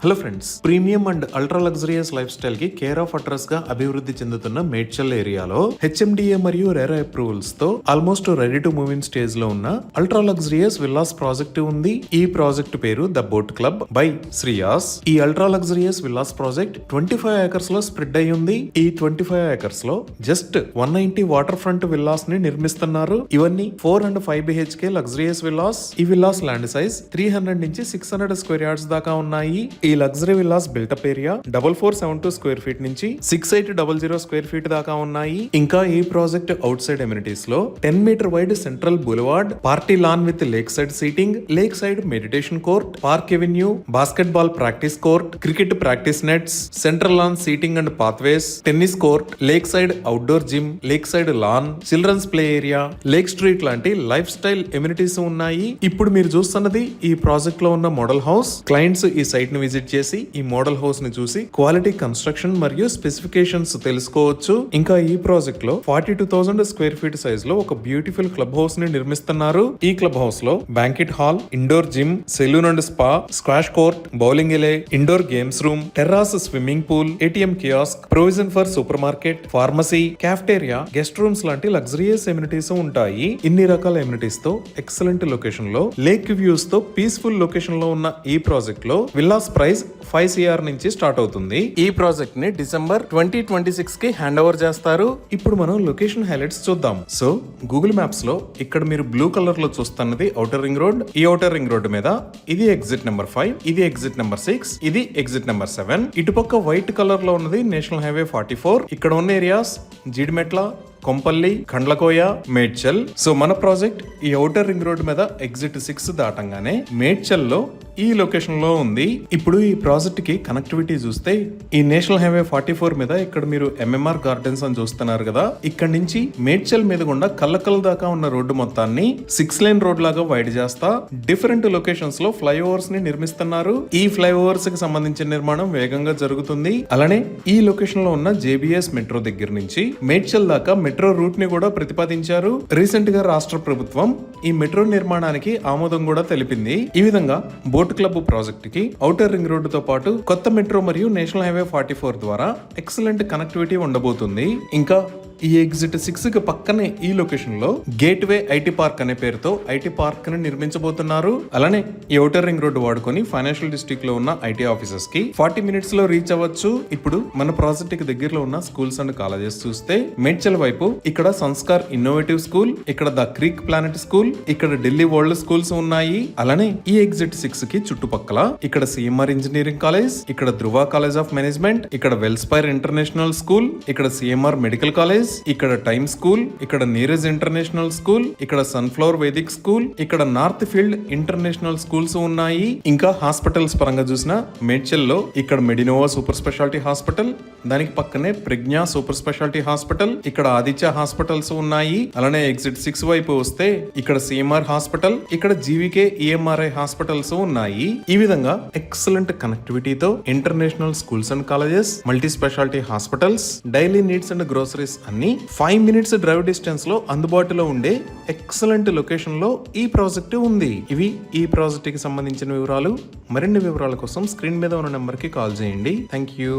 Hello friends, premium and ultra luxurious life style కి care of address గా అభివృద్ధి చెందుతున్న మేడ్చల్ ఏరియాలో హెచ్ఎండిఏ మరియు రెరా అప్రూవల్స్ తో almost ready to move in stage లో ఉన్న అల్ట్రా లగ్జరియస్ విల్లాస్ ప్రాజెక్ట్ ఉంది. ఈ ప్రాజెక్ట్ పేరు the boat club by Shriyas. ఈ ultra luxurious villas project 25 acres లో స్ప్రెడ్ అయి ఉంది. ఈ 25 ఏకర్స్ లో జస్ట్ 190 వాటర్ ఫ్రంట్ విల్లాస్ ని నిర్మిస్తున్నారు. ఇవన్నీ 4 and 5 BHK లగ్జరియస్ విల్లాస్. ఈ విల్లాస్ ల్యాండ్ సైజ్ 300 నుంచి 600 స్క్వేర్ యార్డ్స్ దాకా ఉన్నాయి. ఈ luxury villas built-up area 4472 square feet నుంచి 6800 స్క్వేర్ ఫీట్ దాకా ఉన్నాయి. ఇంకా ఈ ప్రాజెక్ట్ అవుట్ సైడ్ ఎమ్యూనిటీస్ లో 10 metre wide central boulevard, party lawn with lakeside seating, lakeside meditation court, park avenue, basketball practice court, cricket practice nets, central lawn seating and pathways, tennis court, lakeside outdoor gym, lakeside lawn, children's play area, lake street లాంటి lifestyle amenities ఉన్నాయి. ఇప్పుడు మీరు చూస్తున్నది ఈ project లో ఉన్న model house. Clients ఈ site ని విజిట్ చేసి ఈ మోడల్ హౌస్ ని చూసి క్వాలిటీ కన్స్ట్రక్షన్ మరియు స్పెసిఫికేషన్స్ తెలుసుకోవచ్చు. ఇంకా ఈ ప్రాజెక్ట్ లో 42,000 స్క్వేర్ ఫీట్ సైజ్ లో ఒక బ్యూటిఫుల్ క్లబ్ హౌస్ ని నిర్మిస్తున్నారు. ఈ క్లబ్ హౌస్ లో banquet hall, indoor gym, salon and spa, squash court, bowling alley, indoor games room, terrace swimming pool, ATM kiosk, provision for super market, pharmacy, cafeteria, guest rooms లాంటి luxurious amenities ఉంటాయి. ఇన్ని రకాల amenities తో excellent location లో, lake views తో peaceful location లో ఉన్న ఈ ప్రాజెక్ట్ లో విల్లాస్ ప్రైస్ 5 CR నుంచి స్టార్ట్ అవుతుంది. ఈ ప్రాజెక్ట్ ని డిసెంబర్ 2026 కి హ్యాండ్ ఓవర్ చేస్తారు. ఇప్పుడు మనం లొకేషన్ హైలైట్స్ చూద్దాం. సో గూగుల్ మ్యాప్స్ లో ఇక్కడ మీరు బ్లూ కలర్ లో చూస్తున్నది ఔటర్ రింగ్ రోడ్. ఈ ఔటర్ రింగ్ రోడ్ మీద ఇది ఎగ్జిట్ నెంబర్ 5, ఇది ఎగ్జిట్ నెంబర్ 6, ఇది ఎగ్జిట్ నెంబర్ 7. ఇటుపక్క వైట్ కలర్ లో ఉన్నది నేషనల్ హైవే 44. ఇక్కడ ఉన్న ఏరియాస్ జీడిమెట్ల, కొంపల్లి, ఖండ్లకోయ, మేడ్చల్. సో మన ప్రాజెక్ట్ ఈ ఔటర్ రింగ్ రోడ్ మీద ఎగ్జిట్ 6 దాటంగానే మేడ్చల్ లో ఈ లొకేషన్ లో ఉంది. ఇప్పుడు ఈ ప్రాజెక్ట్ కి కనెక్టివిటీ చూస్తే ఈ నేషనల్ హైవే 44 మీద ఇక్కడ మీరు MMR గార్డెన్స్ అని చూస్తున్నారు కదా, ఇక్కడ నుంచి మేడ్చల్ మీద గుండా కల్లకల్ దాకా ఉన్న రోడ్డు మొత్తాన్ని 6 లేన్ రోడ్ లాగా వైడ్ చేస్తా డిఫరెంట్ లొకేషన్స్ లో ఫ్లైఓవర్స్ ని నిర్మిస్తున్నారు. ఈ ఫ్లైఓవర్స్ కి సంబంధించిన నిర్మాణం వేగంగా జరుగుతుంది. అలానే ఈ లొకేషన్ లో ఉన్న JBS మెట్రో దగ్గర నుంచి మేడ్చల్ దాకా మెట్రో రూట్ ని కూడా ప్రతిపాదించారు. రీసెంట్ గా రాష్ట్ర ప్రభుత్వం ఈ మెట్రో నిర్మాణానికి ఆమోదం కూడా తెలిపింది. ఈ విధంగా బోట్ క్లబ్ ప్రాజెక్ట్ కి ఔటర్ రింగ్ రోడ్డు తో పాటు కొత్త మెట్రో మరియు నేషనల్ హైవే 44 ద్వారా ఎక్సలెంట్ కనెక్టివిటీ ఉండబోతుంది. ఇంకా ఈ ఎగ్జిట్ 6 కి పక్కనే ఈ లొకేషన్ లో గేట్వే ఐటీ పార్క్ అనే పేరుతో ఐటీ పార్క్ ని నిర్మించబోతున్నారు. అలానే ఈ ఔటర్ రింగ్ రోడ్డు వాడుకొని ఫైనాన్షియల్ డిస్ట్రిక్ట్ లో ఉన్న ఐటీ ఆఫీసెస్ కి 40 minutes లో రీచ్ అవ్వచ్చు. ఇప్పుడు మన ప్రాజెక్ట్ కి దగ్గరలో ఉన్న స్కూల్స్ అండ్ కాలేజెస్ చూస్తే మేడ్చల్ వైపు ఇక్కడ సంస్కార్ ఇన్నోవేటివ్ స్కూల్, ఇక్కడ ద క్రీక్ ప్లానెట్ స్కూల్, ఇక్కడ ఢిల్లీ వరల్డ్ స్కూల్స్ ఉన్నాయి. అలానే ఈ ఎగ్జిట్ 6 కి చుట్టుపక్కల ఇక్కడ CMR ఇంజనీరింగ్ కాలేజ్, ఇక్కడ ధృవ కాలేజ్ ఆఫ్ మేనేజ్మెంట్, ఇక్కడ వెల్స్పైర్ ఇంటర్నేషనల్ స్కూల్, ఇక్కడ CMR మెడికల్ కాలేజ్, ఇక్కడ టైమ్ స్కూల్, ఇక్కడ నీరజ్ ఇంటర్నేషనల్ స్కూల్, ఇక్కడ సన్ఫ్లవర్ వేదిక్ స్కూల్, ఇక్కడ నార్త్ ఫీల్డ్ ఇంటర్నేషనల్ స్కూల్స్ ఉన్నాయి. ఇంకా హాస్పిటల్స్ పరంగా చూసిన మేడ్చల్ లో ఇక్కడ మెడినోవా సూపర్ స్పెషాలిటీ హాస్పిటల్, దానికి పక్కనే ప్రజ్ఞా సూపర్ స్పెషాలిటీ హాస్పిటల్, ఇక్కడ ఆదిత్య హాస్పిటల్స్ ఉన్నాయి. అలానే ఎగ్జిట్ 6 వైపు వస్తే ఇక్కడ CMR హాస్పిటల్, ఇక్కడ GVK EMRI హాస్పిటల్స్ ఉన్నాయి. ఈ విధంగా ఎక్సలెంట్ కనెక్టివిటీతో international schools and colleges, multi speciality hospitals, daily needs and groceries అన్ని 5 minutes డ్రైవ్ డిస్టెన్స్ లో అందుబాటులో ఉండే ఎక్సలెంట్ లొకేషన్ లో ఈ ప్రాజెక్ట్ ఉంది. ఇవి ఈ ప్రాజెక్ట్ కి సంబంధించిన వివరాలు. మరిన్ని వివరాల కోసం స్క్రీన్ మీద ఉన్న నెంబర్ కి కాల్ చేయండి. Thank you.